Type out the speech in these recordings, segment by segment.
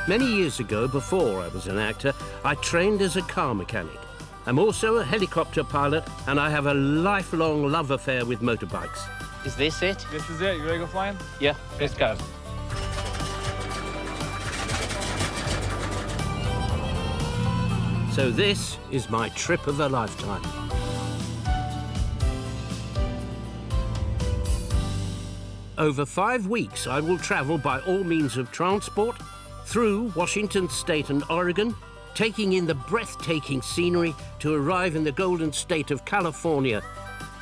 Many years ago, before I was an actor, I trained as a car mechanic. I'm also a helicopter pilot, and I have a lifelong love affair with motorbikes. Is this it? This is it. You ready to go flying? Yeah, let's go. So this is my trip of a lifetime. Over 5 weeks, I will travel by all means of transport, through Washington State and Oregon, taking in the breathtaking scenery to arrive in the golden state of California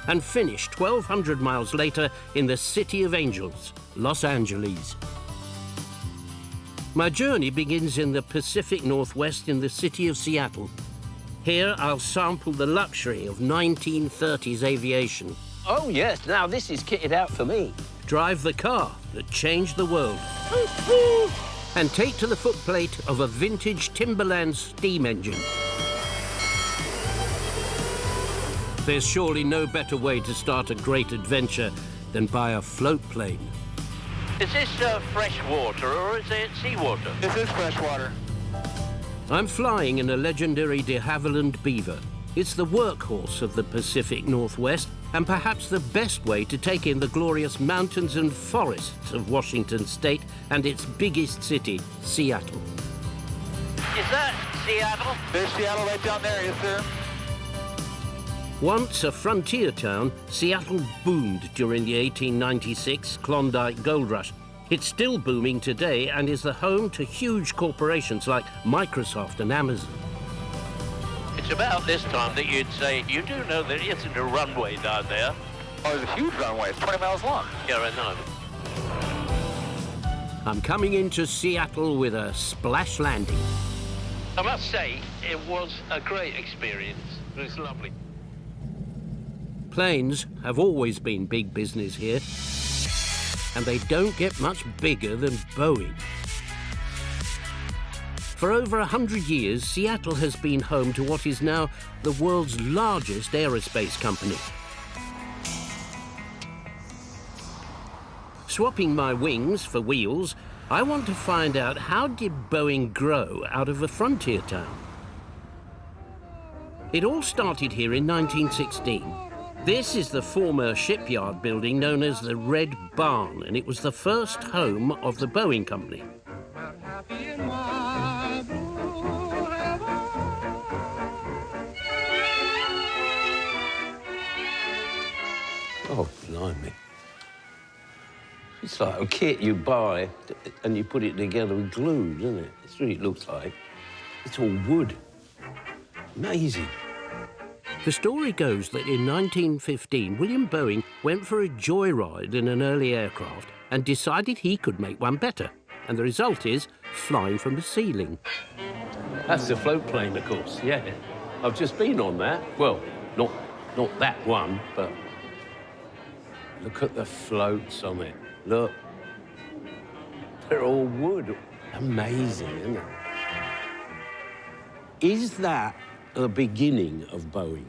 and finish 1,200 miles later in the City of Angels, Los Angeles. My journey begins in the Pacific Northwest in the city of Seattle. Here, I'll sample the luxury of 1930s aviation. Oh, yes, now this is kitted out for me. Drive the car that changed the world. And take to the footplate of a vintage Timberland steam engine. There's surely no better way to start a great adventure than by a float plane. Is this fresh water or is it seawater? This is fresh water. I'm flying in a legendary de Havilland Beaver. It's the workhorse of the Pacific Northwest and perhaps the best way to take in the glorious mountains and forests of Washington State and its biggest city, Seattle. Is that Seattle? There's Seattle right down there, yes, sir. Once a frontier town, Seattle boomed during the 1896 Klondike Gold Rush. It's still booming today and is the home to huge corporations like Microsoft and Amazon. It's about this time that you'd say, you do know there isn't a runway down there. Oh, there's a huge runway. It's 20 miles long. Yeah, I know. I'm coming into Seattle with a splash landing. I must say, it was a great experience. It was lovely. Planes have always been big business here, and they don't get much bigger than Boeing. For over 100 years, Seattle has been home to what is now the world's largest aerospace company. Swapping my wings for wheels, I want to find out, how did Boeing grow out of a frontier town? It all started here in 1916. This is the former shipyard building known as the Red Barn, and it was the first home of the Boeing Company. Oh, blimey. It's like a kit you buy and you put it together with glue, doesn't it? That's what it looks like. It's all wood. Amazing. The story goes that in 1915, William Boeing went for a joyride in an early aircraft and decided he could make one better. And the result is flying from the ceiling. That's the float plane, of course, yeah. I've just been on that. Well, not that one, but look at the floats on it. Look. They're all wood. Amazing, isn't it? Is that the beginning of Boeing?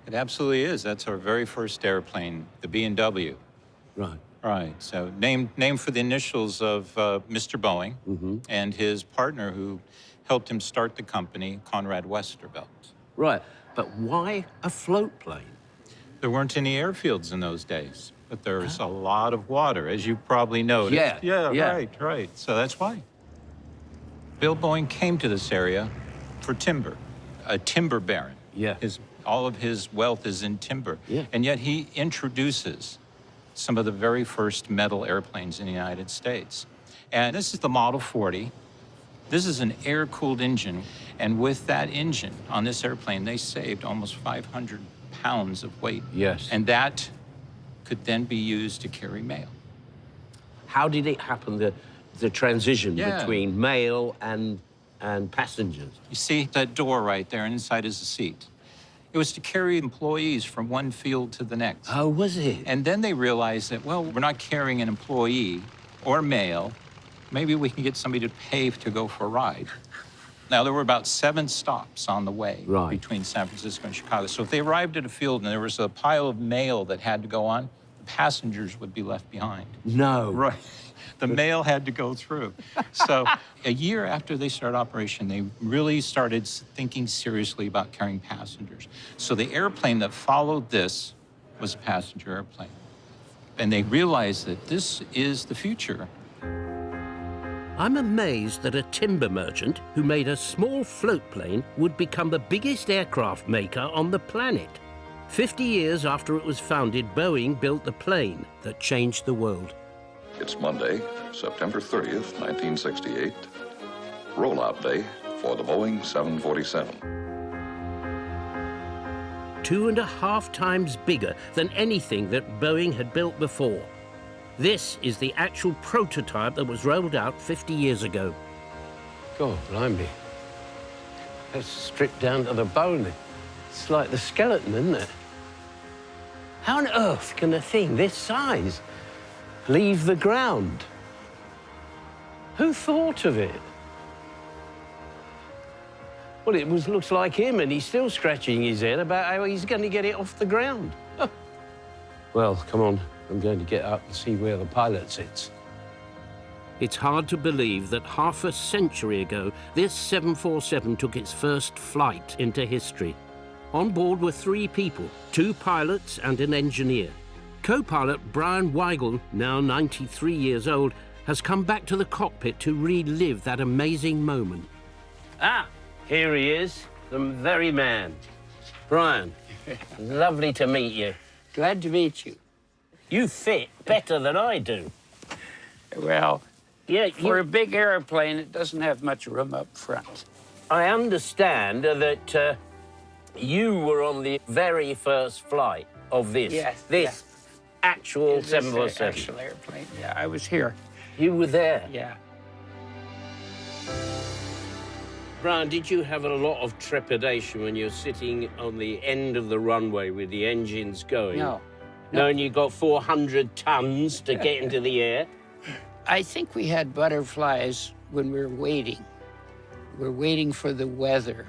It absolutely is. That's our very first airplane, the B&W. Right. Right. So named for the initials of Mr. Boeing and his partner who helped him start the company, Conrad Westervelt. Right. But why a float plane? There weren't any airfields in those days, but there's a lot of water, as you probably noticed. Yeah. Right. So that's why. Bill Boeing came to this area for timber, a timber baron. Yeah. All of his wealth is in timber. Yeah. And yet he introduces some of the very first metal airplanes in the United States. And this is the Model 40. This is an air-cooled engine. And with that engine on this airplane, they saved almost 500 pounds of weight. Yes. And that could then be used to carry mail. How did it happen, the transition between mail and passengers? You see that door right there, and inside is a seat. It was to carry employees from one field to the next. Oh, was it? And then they realized that, well, we're not carrying an employee or mail. Maybe we can get somebody to pay to go for a ride. Now, there were about 7 stops on the way between San Francisco and Chicago. So if they arrived at a field and there was a pile of mail that had to go on, the passengers would be left behind. No. Right. The mail had to go through. So a year after they started operation, they really started thinking seriously about carrying passengers. So the airplane that followed this was a passenger airplane. And they realized that this is the future. I'm amazed that a timber merchant who made a small float plane would become the biggest aircraft maker on the planet. 50 years after it was founded, Boeing built the plane that changed the world. It's Monday, September 30th, 1968, rollout day for the Boeing 747. 2.5 times bigger than anything that Boeing had built before. This is the actual prototype that was rolled out 50 years ago. God, blimey. That's stripped down to the bone. It's like the skeleton, isn't it? How on earth can a thing this size leave the ground? Who thought of it? Well, looks like him, and he's still scratching his head about how he's going to get it off the ground. Well, come on. I'm going to get up and see where the pilot sits. It's hard to believe that half a century ago, this 747 took its first flight into history. On board were 3 people, 2 pilots and an engineer. Co-pilot Brian Weigel, now 93 years old, has come back to the cockpit to relive that amazing moment. Ah, here he is, the very man. Brian, lovely to meet you. Glad to meet you. You fit better than I do. Well, Yeah, for a big airplane, it doesn't have much room up front. I understand that you were on the very first flight of this. Yes, this actual This 747. actual airplane. Yeah, I was here. You were there. Yeah. Brian, did you have a lot of trepidation when you're sitting on the end of the runway with the engines going? No. Knowing you got 400 tons to get into the air? I think we had butterflies when we were waiting. We were waiting for the weather.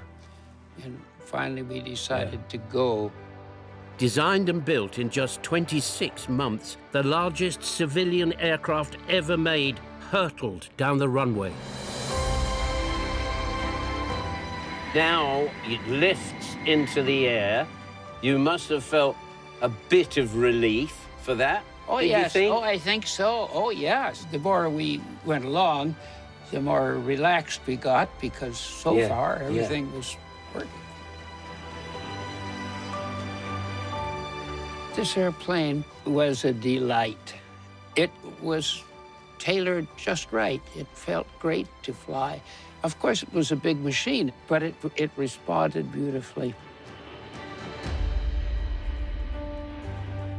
And finally, we decided to go. Designed and built in just 26 months, the largest civilian aircraft ever made hurtled down the runway. Now it lifts into the air. You must have felt a bit of relief for that. Oh, did yes. You think? Oh, I think so. Oh, yes. The more we went along, the more relaxed we got because so Yeah, far yeah. everything was working. This airplane was a delight. It was tailored just right. It felt great to fly. Of course, it was a big machine, but it responded beautifully.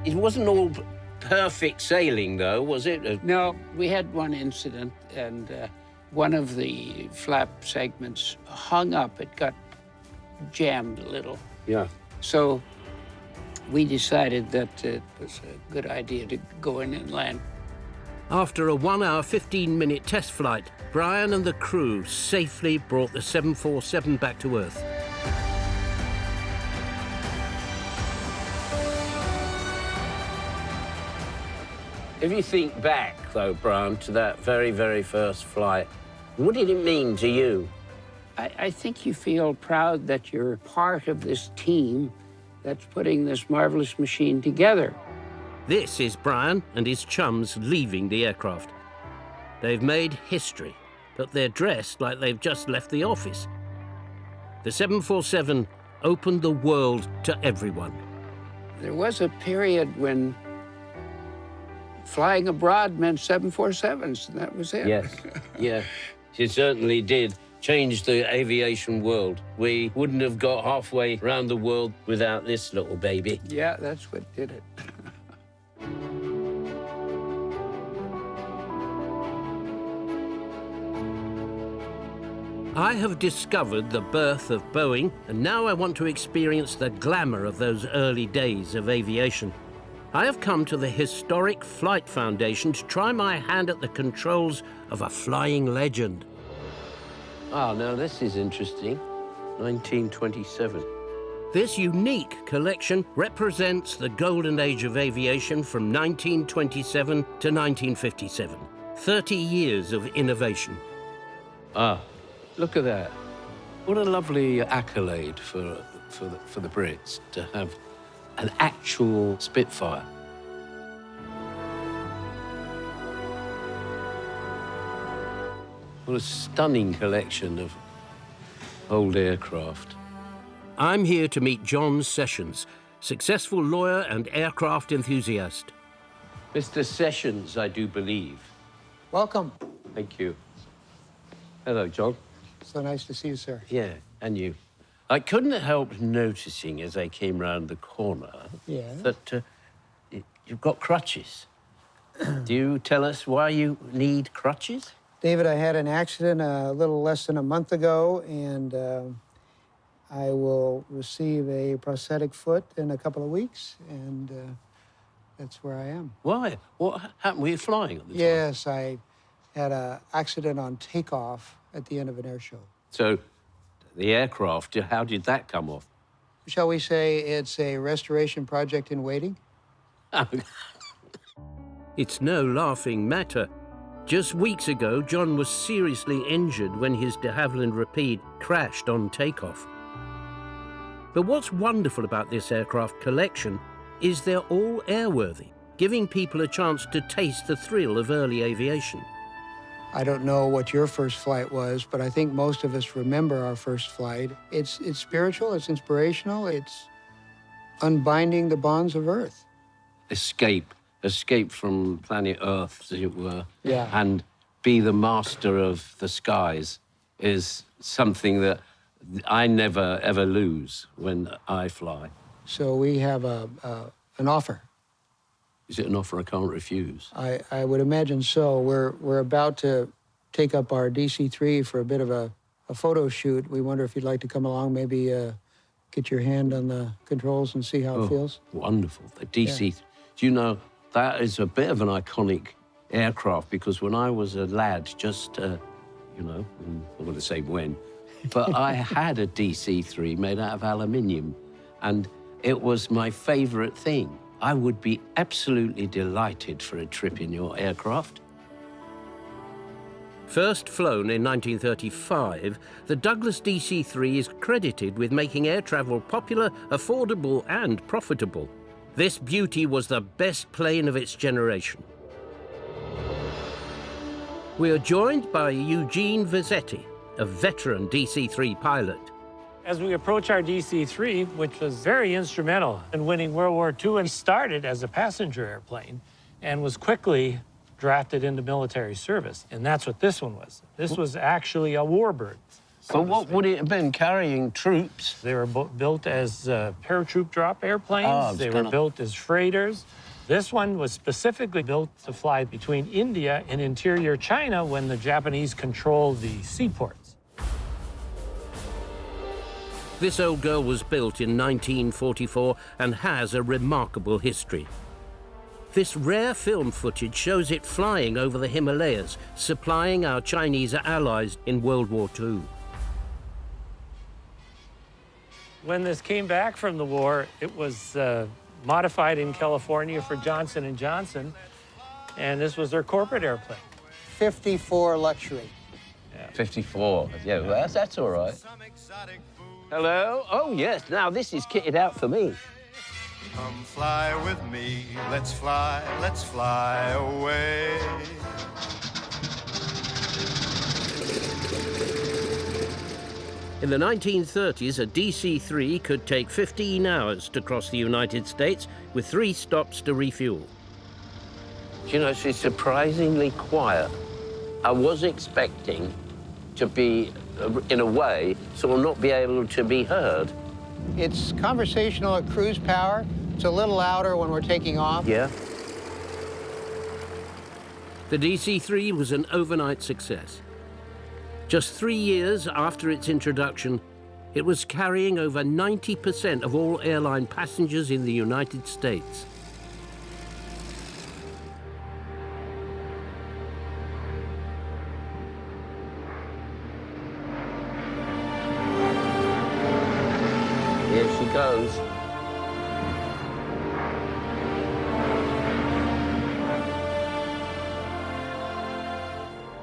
It wasn't all perfect sailing, though, was it? No, we had one incident, and one of the flap segments hung up. It got jammed a little. Yeah. So we decided that it was a good idea to go in and land. After a 1-hour, 15-minute test flight, Brian and the crew safely brought the 747 back to Earth. If you think back, though, Brian, to that very, very first flight, what did it mean to you? I think you feel proud that you're part of this team that's putting this marvelous machine together. This is Brian and his chums leaving the aircraft. They've made history, but they're dressed like they've just left the office. The 747 opened the world to everyone. There was a period when flying abroad meant 747s, and that was it. Yes. Yeah. It certainly did change the aviation world. We wouldn't have got halfway around the world without this little baby. Yeah, that's what did it. I have discovered the birth of Boeing, and now I want to experience the glamour of those early days of aviation. I have come to the historic Flight Foundation to try my hand at the controls of a flying legend. Oh, now this is interesting. 1927. This unique collection represents the golden age of aviation from 1927 to 1957. 30 years of innovation. Ah, look at that. What a lovely accolade for the Brits to have an actual Spitfire. What a stunning collection of old aircraft. I'm here to meet John Sessions, successful lawyer and aircraft enthusiast. Mr. Sessions, I do believe. Welcome. Thank you. Hello, John. So nice to see you, sir. Yeah, and you. I couldn't help noticing as I came round the corner that you've got crutches. Do you tell us why you need crutches? David, I had an accident a little less than a month ago, and I will receive a prosthetic foot in a couple of weeks, and that's where I am. Why? What happened? Were you flying at the time? Yes, I had an accident on takeoff at the end of an air show. So, the aircraft, how did that come off? Shall we say it's a restoration project in waiting? It's no laughing matter. Just weeks ago, John was seriously injured when his de Havilland Rapide crashed on takeoff. But what's wonderful about this aircraft collection is they're all airworthy, giving people a chance to taste the thrill of early aviation. I don't know what your first flight was, but I think most of us remember our first flight. It's spiritual, it's inspirational, it's unbinding the bonds of Earth. Escape from planet Earth, as it were. Yeah. And be the master of the skies is something that I never, ever lose when I fly. So we have an offer. Is it an offer I can't refuse? I would imagine so. We're about to take up our DC-3 for a bit of a photo shoot. We wonder if you'd like to come along, maybe get your hand on the controls and see how it feels. Wonderful. The DC, do you know, that is a bit of an iconic aircraft because when I was a lad, just, I'm going to say when, but I had a DC-3 made out of aluminium, and it was my favorite thing. I would be absolutely delighted for a trip in your aircraft. First flown in 1935, the Douglas DC-3 is credited with making air travel popular, affordable, and profitable. This beauty was the best plane of its generation. We are joined by Eugene Vezzetti, a veteran DC-3 pilot. As we approach our DC-3, which was very instrumental in winning World War II, and started as a passenger airplane and was quickly drafted into military service. And that's what this one was. This was actually a warbird. So what would it have been, carrying troops? They were built as paratroop drop airplanes. They were built as freighters. This one was specifically built to fly between India and interior China when the Japanese controlled the seaports. This old girl was built in 1944 and has a remarkable history. This rare film footage shows it flying over the Himalayas, supplying our Chinese allies in World War II. When this came back from the war, it was modified in California for Johnson & Johnson, and this was their corporate airplane. 54 luxury. 54. Yeah, well, that's all right. Hello? Oh, yes. Now, this is kitted out for me. Come fly with me. Let's fly away. In the 1930s, a DC-3 could take 15 hours to cross the United States with 3 stops to refuel. You know, she's surprisingly quiet. I was expecting to be, in a way, sort of not be able to be heard. It's conversational at cruise power. It's a little louder when we're taking off. Yeah. The DC-3 was an overnight success. Just 3 years after its introduction, it was carrying over 90% of all airline passengers in the United States. Here she goes.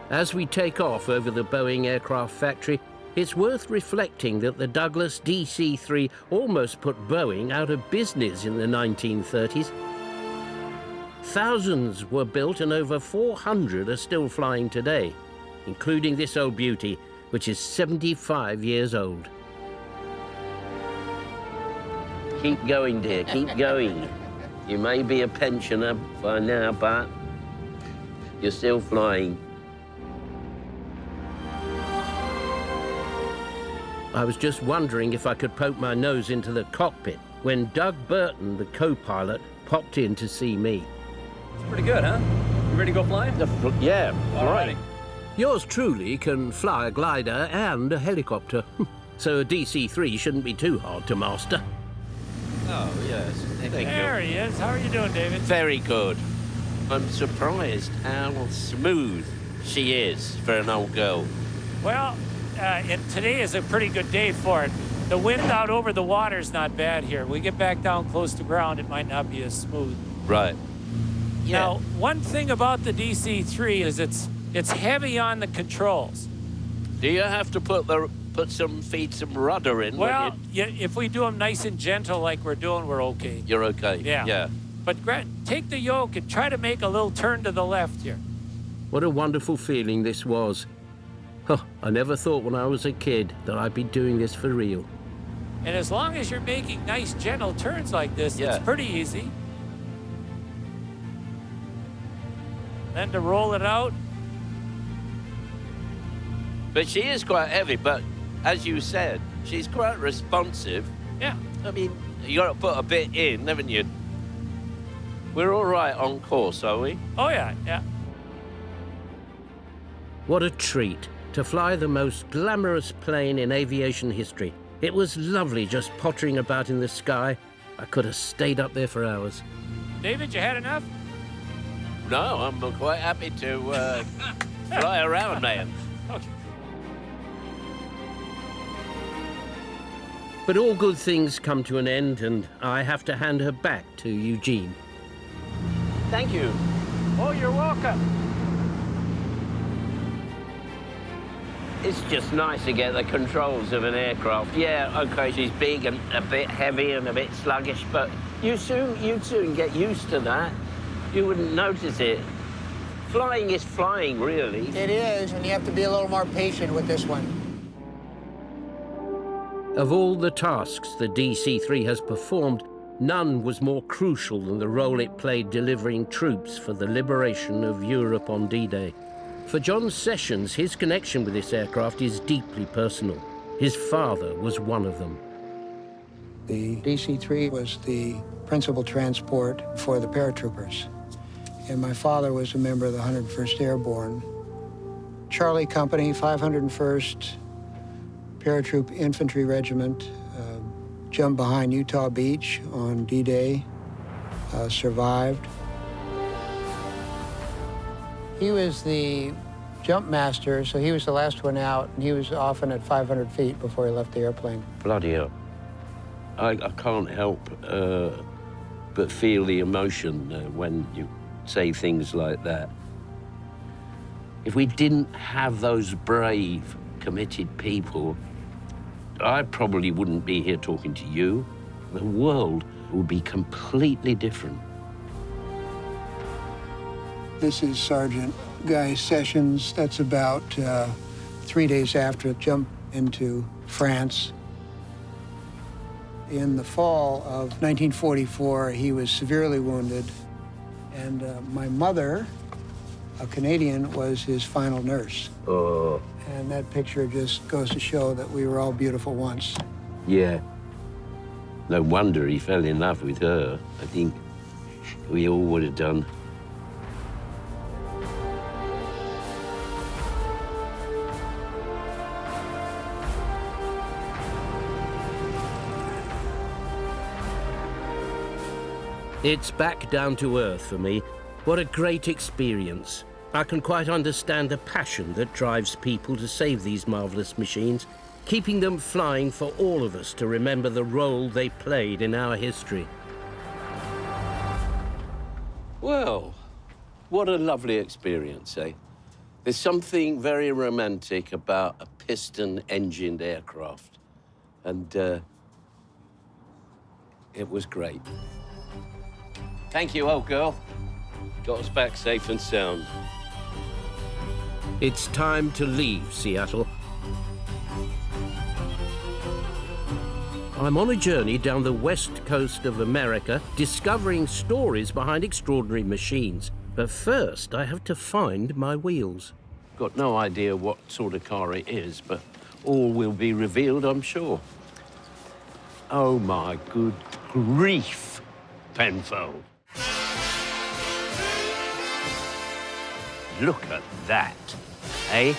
As we take off over the Boeing aircraft factory, it's worth reflecting that the Douglas DC-3 almost put Boeing out of business in the 1930s. Thousands were built and over 400 are still flying today, including this old beauty, which is 75 years old. Keep going, dear, keep going. You may be a pensioner by now, but you're still flying. I was just wondering if I could poke my nose into the cockpit when Doug Burton, the co-pilot, popped in to see me. It's pretty good, huh? You ready to go flying? Yeah, Alrighty. Yours truly can fly a glider and a helicopter, so a DC-3 shouldn't be too hard to master. Oh, yes. Thank There he is. How are you doing, David? Very good. I'm surprised how smooth she is for an old girl. Well, today is a pretty good day for it. The wind out over the water is not bad here. We get back down close to ground, it might not be as smooth. Right. Yeah. Now, one thing about the DC-3 is it's heavy on the controls. Do you have to feed some rudder in? Well, if we do them nice and gentle like we're doing, we're okay. You're okay. Yeah. But take the yoke and try to make a little turn to the left here. What a wonderful feeling this was. Huh, I never thought when I was a kid that I'd be doing this for real. And as long as you're making nice, gentle turns like this, it's pretty easy. Then to roll it out. But she is quite heavy, but as you said, she's quite responsive. Yeah. I mean, you got to put a bit in, haven't you? We're all right on course, are we? Oh, yeah, yeah. What a treat to fly the most glamorous plane in aviation history. It was lovely just pottering about in the sky. I could have stayed up there for hours. David, you had enough? No, I'm quite happy to fly around, man. Okay. But all good things come to an end, and I have to hand her back to Eugene. Thank you. Oh, you're welcome. It's just nice to get the controls of an aircraft. Yeah, okay, she's big and a bit heavy and a bit sluggish, but you'd soon get used to that. You wouldn't notice it. Flying is flying, really. It is, and you have to be a little more patient with this one. Of all the tasks the DC-3 has performed, none was more crucial than the role it played delivering troops for the liberation of Europe on D-Day. For John Sessions, his connection with this aircraft is deeply personal. His father was one of them. The DC-3 was the principal transport for the paratroopers, and my father was a member of the 101st Airborne. Charlie Company, 501st Paratroop Infantry Regiment, jumped behind Utah Beach on D-Day, survived. He was the jump master, so he was the last one out, and he was often at 500 feet before he left the airplane. Bloody hell. I can't help but feel the emotion when you say things like that. If we didn't have those brave, committed people, I probably wouldn't be here talking to you. The world would be completely different. This is Sergeant Guy Sessions. That's about 3 days after the jump into France. In the fall of 1944, he was severely wounded, and my mother, a Canadian, was his final nurse. Oh. And that picture just goes to show that we were all beautiful once. Yeah. No wonder he fell in love with her. I think we all would have done. It's back down to earth for me. What a great experience. I can quite understand the passion that drives people to save these marvelous machines, keeping them flying for all of us to remember the role they played in our history. Well, what a lovely experience, eh? There's something very romantic about a piston-engined aircraft, and it was great. Thank you, old girl. Got us back safe and sound. It's time to leave Seattle. I'm on a journey down the west coast of America, discovering stories behind extraordinary machines. But first, I have to find my wheels. Got no idea what sort of car it is, but all will be revealed, I'm sure. Oh, my good grief, Penfold. Look at that, eh?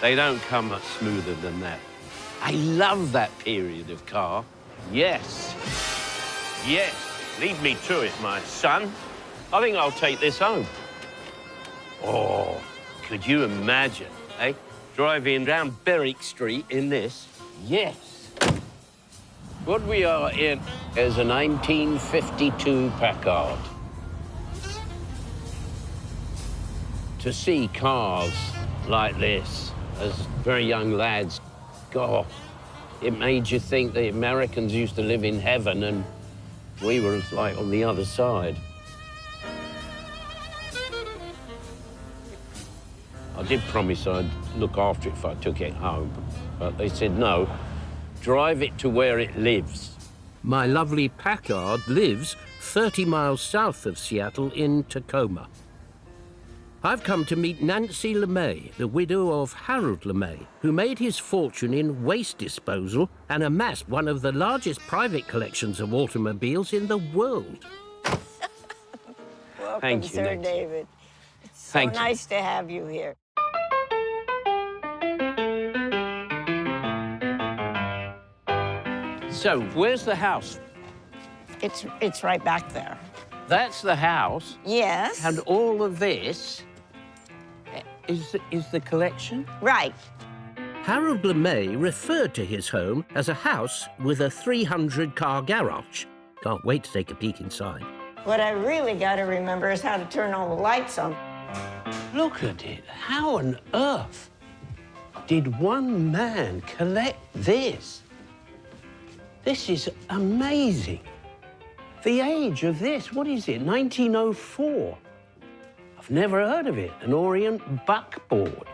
They don't come much smoother than that. I love that period of car. Yes. Yes. Lead me to it, my son. I think I'll take this home. Oh, could you imagine, eh? Driving down Berwick Street in this? Yes. What we are in is a 1952 Packard. To see cars like this as very young lads, God, it made you think the Americans used to live in heaven and we were like on the other side. I did promise I'd look after it if I took it home, but they said no, drive it to where it lives. My lovely Packard lives 30 miles south of Seattle in Tacoma. I've come to meet Nancy LeMay, the widow of Harold LeMay, who made his fortune in waste disposal and amassed one of the largest private collections of automobiles in the world. Welcome, Thank you, Sir Nancy. David. It's so Thank you. nice to have you here. So, where's the house? It's right back there. That's the house, Yes. and all of this is the collection? Right. Harold LeMay referred to his home as a house with a 300-car garage. Can't wait to take a peek inside. What I really got to remember is how to turn all the lights on. Look at it. How on earth did one man collect this? This is amazing. The age of this, what is it, 1904? I've never heard of it, an Orient buckboard.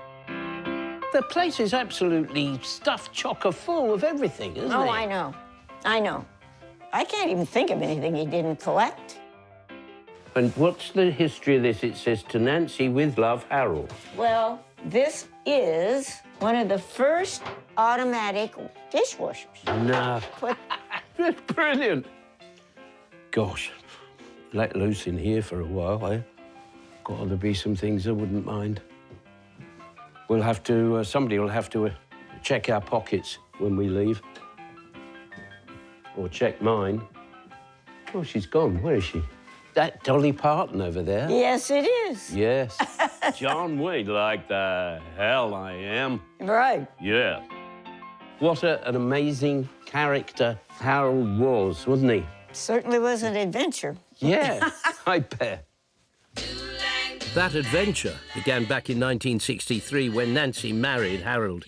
The place is absolutely stuffed chocker full of everything, isn't it? Oh, I know. I know. I can't even think of anything he didn't collect. And what's the history of this? It says, to Nancy with love, Harold. Well, this is one of the first automatic dishwashers. No. Put- That's brilliant. Gosh, let loose in here for a while, eh? Got to be some things I wouldn't mind. We'll have to, somebody will have to check our pockets when we leave. Or check mine. Oh, she's gone. Where is she? That Dolly Parton over there? Yes, it is. Yes. John Wayne, like the hell I am. Right. Yeah. What an amazing character Harold was, wasn't he? Certainly was an adventure. Yeah, I bet. That adventure began back in 1963 when Nancy married Harold.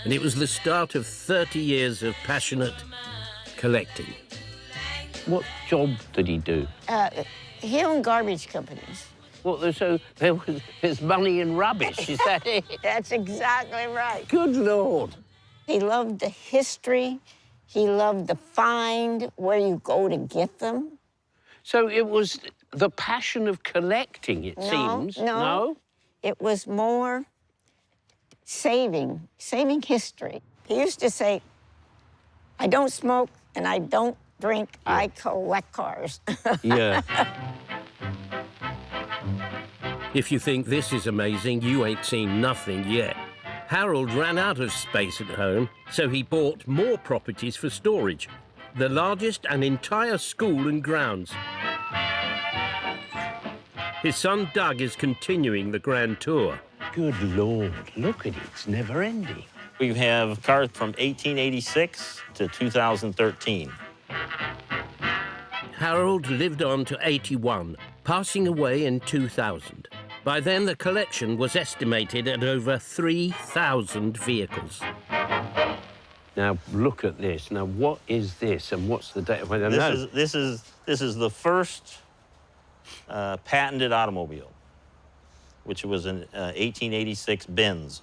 And it was the start of 30 years of passionate collecting. What job did he do? He owned garbage companies. Well, so there's money in rubbish, is that it? That's exactly right. Good Lord. He loved the history. He loved the find, where you go to get them. So it was the passion of collecting, it seems. No. It was more saving history. He used to say, I don't smoke and I don't drink, I collect cars. Yeah. If you think this is amazing, you ain't seen nothing yet. Harold ran out of space at home, so he bought more properties for storage. The largest, an entire school and grounds. His son Doug is continuing the grand tour. Good Lord, look at it, it's never ending. We have cars from 1886 to 2013. Harold lived on to 81, passing away in 2000. By then, the collection was estimated at over 3,000 vehicles. Now, look at this. Now, what is this and what's the date? Well, This is the first patented automobile, which was an 1886 Benz.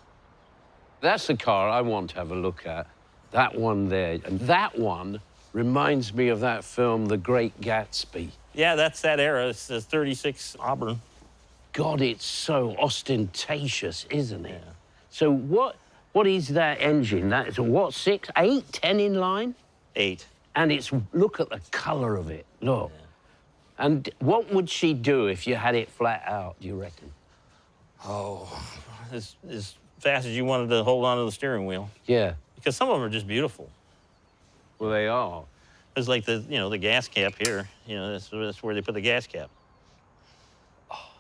That's the car I want to have a look at. That one there. And that one reminds me of that film, The Great Gatsby. Yeah, that's that era. It's the 36 Auburn. God, it's so ostentatious, isn't it? Yeah. So what is that engine? That's what, 6, 8, 10 in line? 8. And it's, look at the color of it, look. Yeah. And what would she do if you had it flat out, do you reckon? Oh, as fast as you wanted to hold on to the steering wheel. Yeah. Because some of them are just beautiful. Well, they are. It's like the, you know, the gas cap here. You know, that's where they put the gas cap. Oh,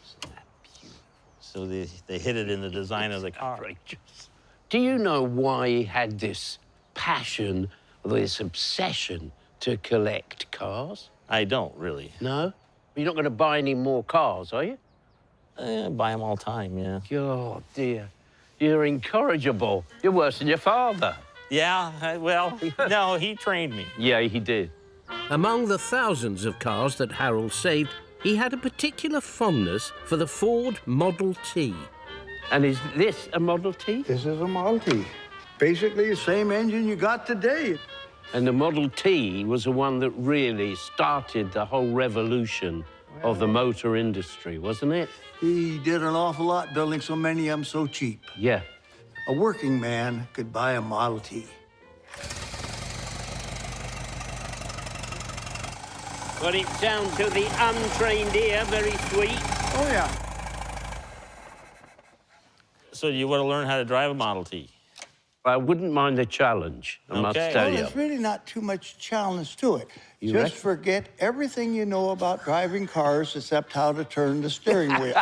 isn't that beautiful? So they hit it in the design of the car. Outrageous. Do you know why he had this passion, or this obsession to collect cars? I don't, really. No? You're not going to buy any more cars, are you? Buy them all the time, yeah. Oh, dear. You're incorrigible. You're worse than your father. Yeah, well, no, he trained me. Yeah, he did. Among the thousands of cars that Harold saved, he had a particular fondness for the Ford Model T. And is this a Model T? This is a Model T. Basically the same engine you got today. And the Model T was the one that really started the whole revolution of the motor industry, wasn't it? He did an awful lot building so many of them so cheap. Yeah. A working man could buy a Model T. But it sounds to the untrained ear very sweet. Oh, yeah. So you want to learn how to drive a Model T? I wouldn't mind the challenge, I must tell Well, you. there's really not too much challenge to it. You Just reckon? forget everything you know about driving cars except how to turn the steering wheel.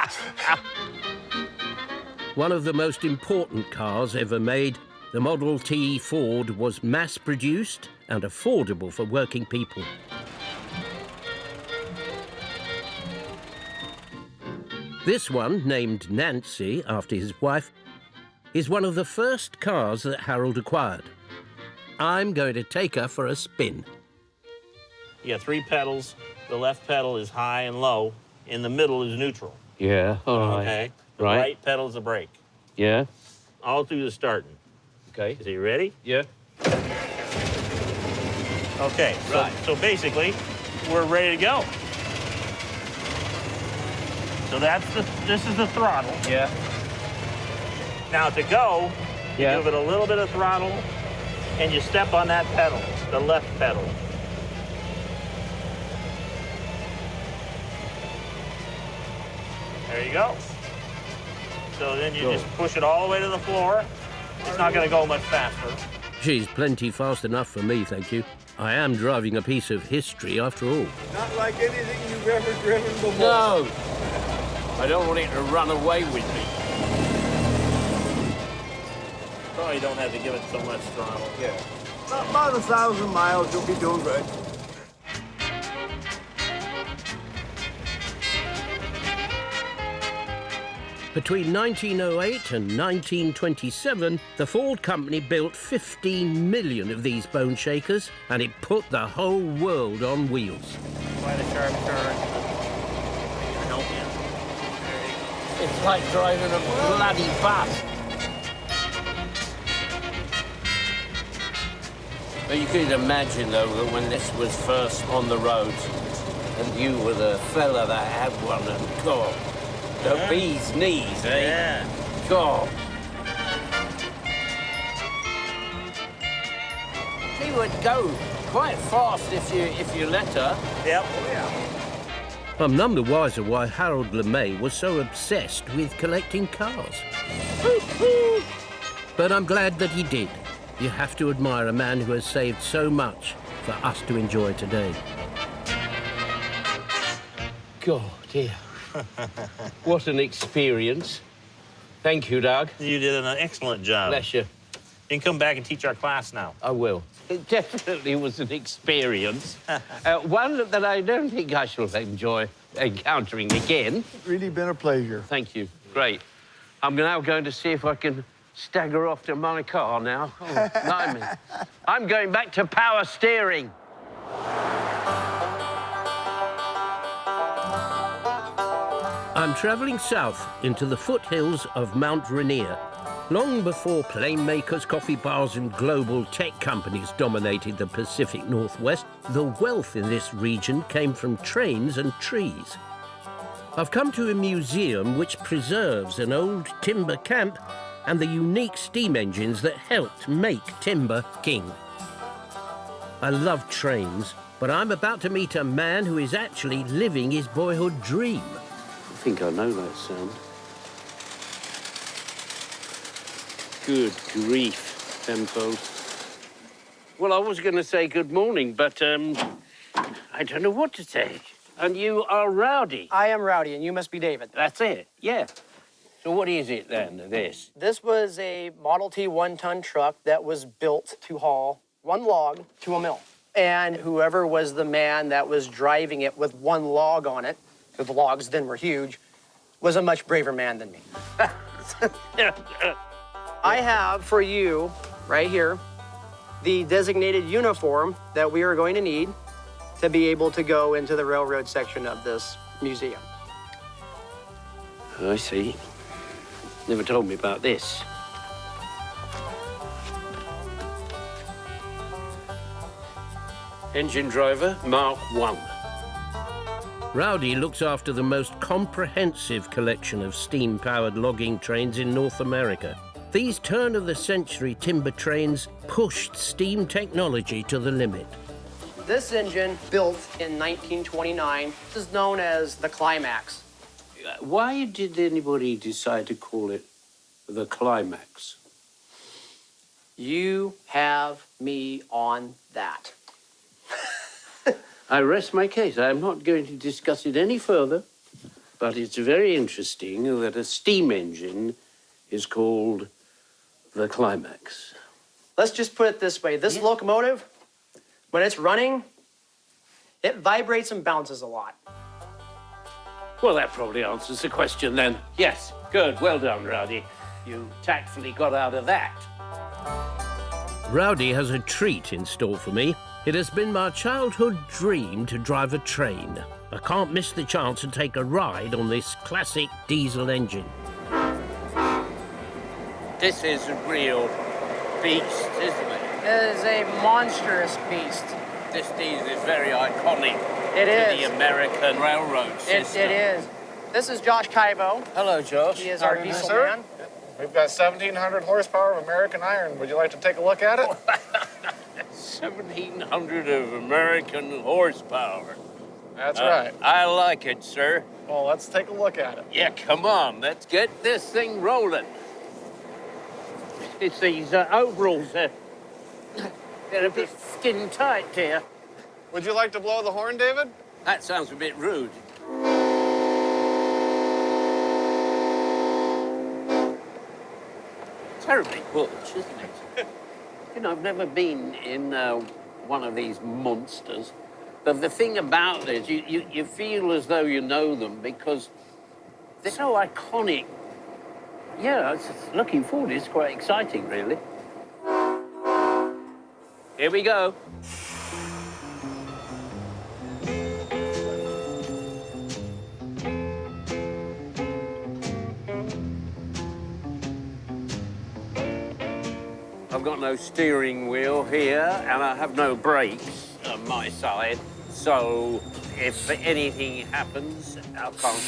One of the most important cars ever made, the Model T Ford was mass-produced and affordable for working people. This one, named Nancy, after his wife, is one of the first cars that Harold acquired. I'm going to take her for a spin. You got 3 pedals. The left pedal is high and low. In the middle is neutral. Yeah, all right. Okay? The Right. right pedal's the brake. Yeah. All through the starting. Okay. Is he ready? Yeah. Okay, Right. so basically, we're ready to go. So this is the throttle. Yeah. Now to go, you Yeah. give it a little bit of throttle, and you step on that pedal, the left pedal. There you go. So then you just push it all the way to the floor. It's not going to go much faster. She's plenty fast enough for me, thank you. I am driving a piece of history after all. Not like anything you've ever driven before. No. I don't want it to run away with me. Probably don't have to give it so much throttle. Yeah. About 1,000 miles, you'll be doing good. Between 1908 and 1927, the Ford company built 15 million of these bone shakers, and it put the whole world on wheels. Quite a sharp turn. Help you. It's like driving a bloody bus. But you could imagine, though, that when this was first on the roads, and you were the fella that had one, and God, the bee's knees, eh? Yeah. God. She would go quite fast if you let her. Yep. I'm none the wiser why Harold LeMay was so obsessed with collecting cars. But I'm glad that he did. You have to admire a man who has saved so much for us to enjoy today. God, dear. What an experience. Thank you, Doug. You did an excellent job. Bless you. You can come back and teach our class now. I will. It definitely was an experience. One that I don't think I shall enjoy encountering again. Really been a pleasure. Thank you. Great. I'm now going to see if I can stagger off to my car now. Oh, blimey. I'm going back to power steering. I'm travelling south into the foothills of Mount Rainier. Long before plane makers, coffee bars and global tech companies dominated the Pacific Northwest, the wealth in this region came from trains and trees. I've come to a museum which preserves an old timber camp and the unique steam engines that helped make timber king. I love trains, but I'm about to meet a man who is actually living his boyhood dream. I think I know that sound. Good grief, Tempo. Well, I was going to say good morning, but I don't know what to say. And you are Rowdy. I am Rowdy, and you must be David. That's it, yeah. So what is it then, this? This was a Model T one-ton truck that was built to haul one log to a mill. And whoever was the man that was driving it with one log on it, because the logs then were huge, was a much braver man than me. I have for you, right here, the designated uniform that we are going to need to be able to go into the railroad section of this museum. I see. Never told me about this. Engine driver, Mark 1. Rowdy looks after the most comprehensive collection of steam-powered logging trains in North America. These turn-of-the-century timber trains pushed steam technology to the limit. This engine, built in 1929, is known as the Climax. Why did anybody decide to call it the Climax? You have me on that. I rest my case. I'm not going to discuss it any further, but it's very interesting that a steam engine is called the Climax. Let's just put it this way. This locomotive, when it's running, it vibrates and bounces a lot. Well, that probably answers the question then. Yes, good. Well done, Rowdy. You tactfully got out of that. Rowdy has a treat in store for me. It has been my childhood dream to drive a train. I can't miss the chance to take a ride on this classic diesel engine. This is a real beast, isn't it? It is a monstrous beast. This diesel is very iconic It to is. the American railroad system. It is. This is Josh Kaivo. Hello, Josh. He is our diesel sir. man. We've got 1,700 horsepower of American iron. Would you like to take a look at it? 1,700 of American horsepower. That's right. I like it, sir. Well, let's take a look at it. Yeah, come on. Let's get this thing rolling. It's these overalls. They're a bit skin tight here. Would you like to blow the horn, David? That sounds a bit rude. Terribly butch, isn't it? You know, I've never been in one of these monsters. But the thing about this, you feel as though you know them because they're so iconic. Yeah, looking forward, it's quite exciting, really. Here we go. I've got no steering wheel here, and I have no brakes on my side. So if anything happens, I can't.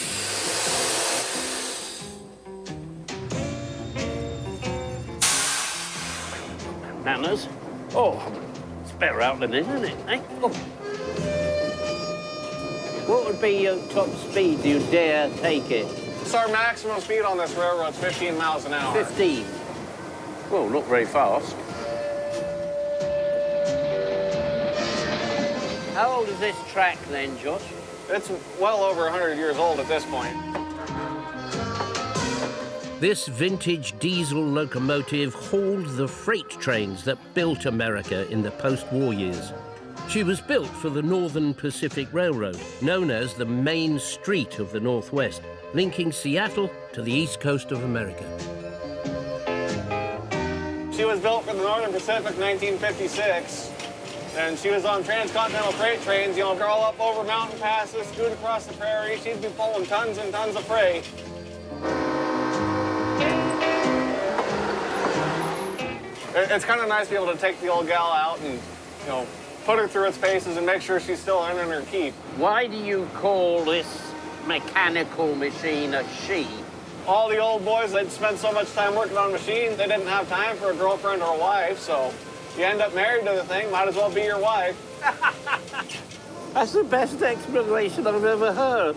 Manners. Oh, it's better out than in, isn't it? Eh? Oh. What would be your top speed? Do you dare take it? It's our maximum speed on this railroad, 15 miles an hour. 15. Well, not very fast. How old is this track then, Josh? It's well over 100 years old at this point. This vintage diesel locomotive hauled the freight trains that built America in the post-war years. She was built for the Northern Pacific Railroad, known as the Main Street of the Northwest, linking Seattle to the east coast of America. She was built for the Northern Pacific in 1956, and she was on transcontinental freight trains, you know, crawl up over mountain passes, scoot across the prairie. She'd be pulling tons and tons of freight. It's kind of nice to be able to take the old gal out and, you know, put her through its paces and make sure she's still in her keep. Why do you call this mechanical machine a she? All the old boys, they'd spend so much time working on machines, they didn't have time for a girlfriend or a wife, so you end up married to the thing, might as well be your wife. That's the best explanation I've ever heard.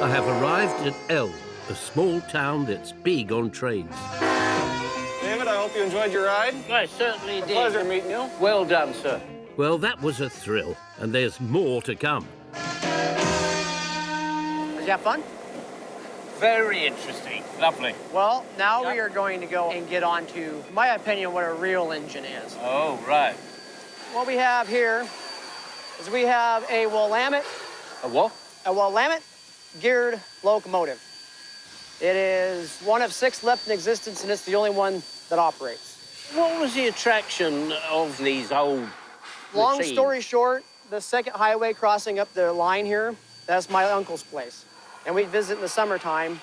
I have arrived at El, a small town that's big on trains. David, I hope you enjoyed your ride. I certainly did. Pleasure meeting you. Well done, sir. Well, that was a thrill, and there's more to come. Did you have fun? Very interesting. Lovely. Well, now we are going to go and get on to, in my opinion, what a real engine is. Oh, right. What we have here is we have a Willamette. A what? A Willamette geared locomotive. It is one of 6 left in existence, and it's the only one that operates. What was the attraction of these old Long machines? story short, the second highway crossing up the line here, that's my uncle's place. And we'd visit in the summertime,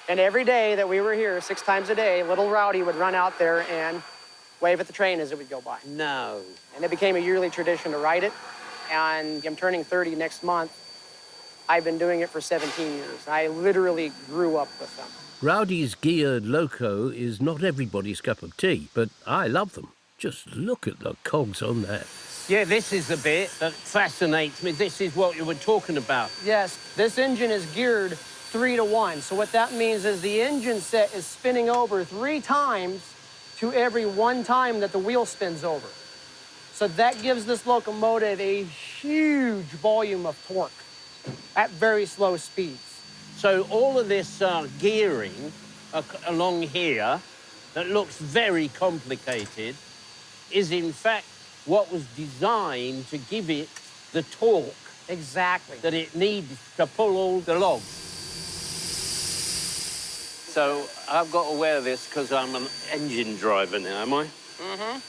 and every day that we were here, 6 times a day, little Rowdy would run out there and wave at the train as it would go by. No. And it became a yearly tradition to ride it, and I'm turning 30 next month. I've been doing it for 17 years. I literally grew up with them. Rowdy's geared loco is not everybody's cup of tea, but I love them. Just look at the cogs on that. Yeah, this is the bit that fascinates me. This is what you were talking about. Yes, this engine is geared 3-to-1. So what that means is the engine set is spinning over 3 times to every 1 time that the wheel spins over. So that gives this locomotive a huge volume of torque at very slow speeds. So all of this gearing along here that looks very complicated is in fact what was designed to give it the torque exactly that it needs to pull all the logs. So I've got to wear this because I'm an engine driver now, am I? Mm-hmm.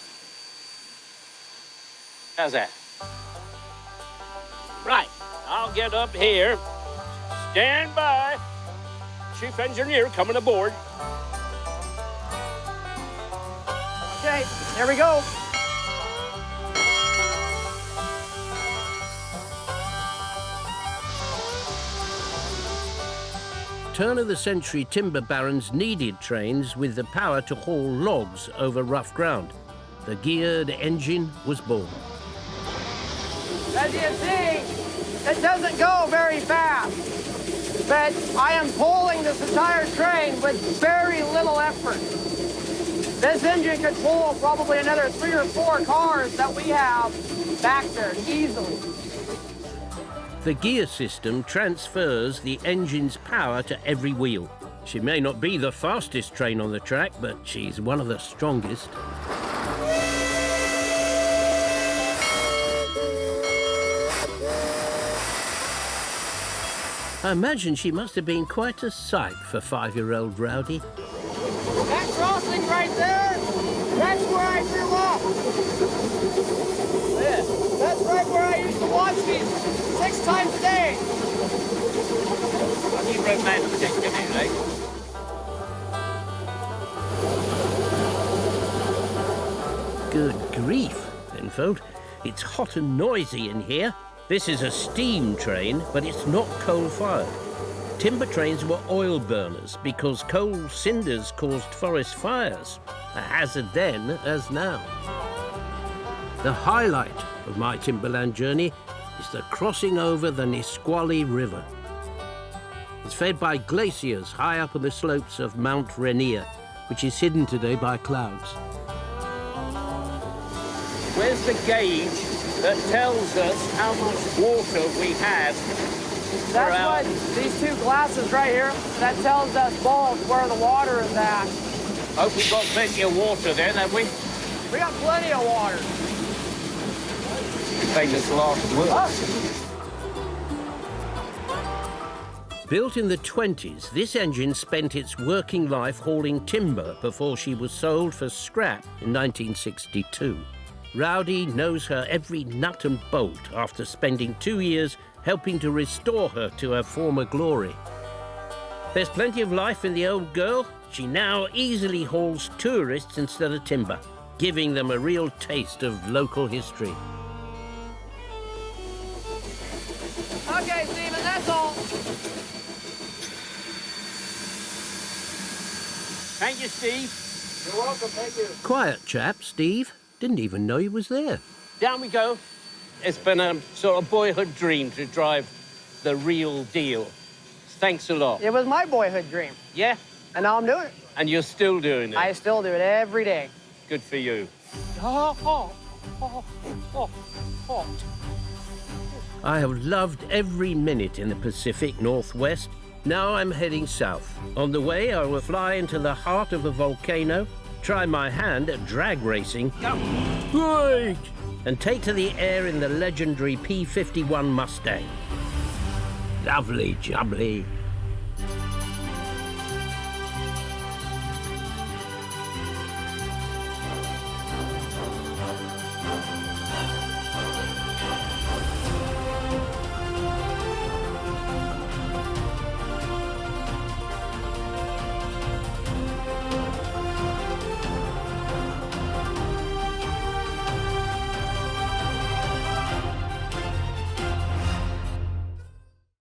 How's that? Right, I'll get up here. Stand by. Chief engineer coming aboard. Okay, there we go. Turn-of-the-century timber barons needed trains with the power to haul logs over rough ground. The geared engine was born. As you see, it doesn't go very fast, but I am pulling this entire train with very little effort. This engine could pull probably another 3 or 4 cars that we have back there easily. The gear system transfers the engine's power to every wheel. She may not be the fastest train on the track, but she's one of the strongest. I imagine she must have been quite a sight for 5-year-old Rowdy. That crossing right there, that's where I grew up. Yeah, that's right where I used to watch these 6 times a day. You romantic, eh? Good grief, Penfold. It's hot and noisy in here. This is a steam train, but it's not coal-fired. Timber trains were oil burners because coal cinders caused forest fires, a hazard then as now. The highlight of my timberland journey is the crossing over the Nisqually River. It's fed by glaciers high up on the slopes of Mount Rainier, which is hidden today by clouds. Where's the gauge that tells us how much water we have? That's what these 2 glasses right here, that tells us both where the water is at. Hope we've got plenty of water then, have we? We got plenty of water. Famous last words. Built in the 20s, this engine spent its working life hauling timber before she was sold for scrap in 1962. Rowdy knows her every nut and bolt after spending 2 years helping to restore her to her former glory. There's plenty of life in the old girl. She now easily hauls tourists instead of timber, giving them a real taste of local history. Okay, Stephen, that's all. Thank you, Steve. You're welcome, thank you. Quiet chap, Steve. Didn't even know he was there. Down we go. It's been a sort of boyhood dream to drive the real deal. Thanks a lot. It was my boyhood dream. Yeah? And now I'm doing it. And you're still doing it? I still do it every day. Good for you. I have loved every minute in the Pacific Northwest. Now I'm heading south. On the way, I will fly into the heart of a volcano, try my hand at drag racing, and take to the air in the legendary P-51 Mustang. Lovely jubbly.